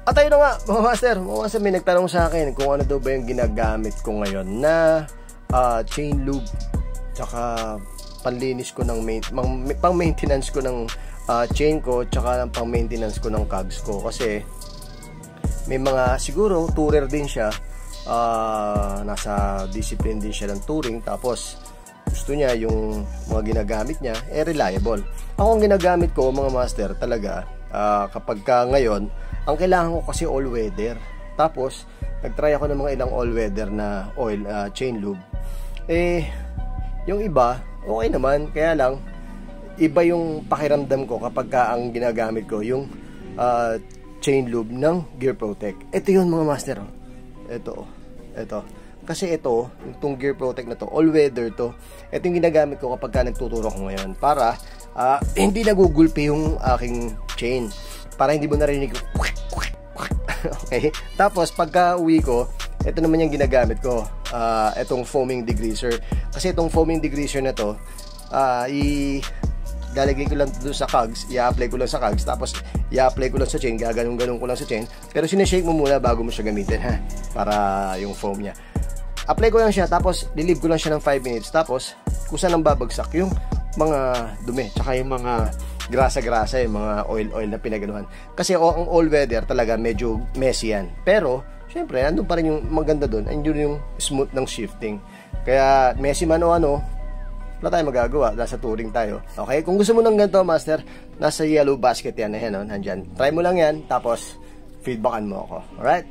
At ayun na nga, mga master, may nagtanong sa akin kung ano daw ba yung ginagamit ko ngayon na chain lube, tsaka panlinis ko ng pang-maintenance ko ng chain ko, tsaka pang-maintenance ko ng cogs ko. Kasi may mga, siguro tourer din siya, nasa discipline din siya ng touring, tapos gusto niya yung mga ginagamit niya reliable. Ako ang ginagamit ko, mga master, talaga kapag ngayon, ang kailangan ko kasi all weather. Tapos nagtry ako ng mga ilang all weather na oil, chain lube. Yung iba okay naman, kaya lang iba yung pakiramdam ko kapag ang ginagamit ko yung chain lube ng Gear Protect. Ito yun, mga master. Ito. Kasi itong Gear Protect na to, all weather to. Ito yung ginagamit ko kapag nagtuturo ko ngayon, para hindi nagugulpi yung aking chain, para hindi mo narinig yung okay. Tapos pagka uwi ko, ito naman yung ginagamit ko, itong foaming degreaser. Kasi itong foaming degreaser na to, ilalagay ko lang doon sa cogs, i-apply ko lang sa cogs, tapos i-apply ko lang sa chain, gaganong-ganong ko lang sa chain, pero sinashake mo muna bago mo siya gamitin, ha, para yung foam niya. Apply ko lang siya, tapos lilive ko lang siya ng 5 minutes, tapos kusa nang babagsak yung mga dumi, tsaka yung mga grasa-grasa, yung mga oil-oil na pinaganuhan. Kasi ang all weather talaga medyo messy yan, pero syempre andun pa rin yung maganda doon, andun yung smooth ng shifting. Kaya messy man o ano, wala tayong magagawa, nasa touring tayo. Okay, kung gusto mo ng ganito, master, nasa yellow basket yan, nandyan. Try mo lang yan, tapos feedbackan mo ako. Alright?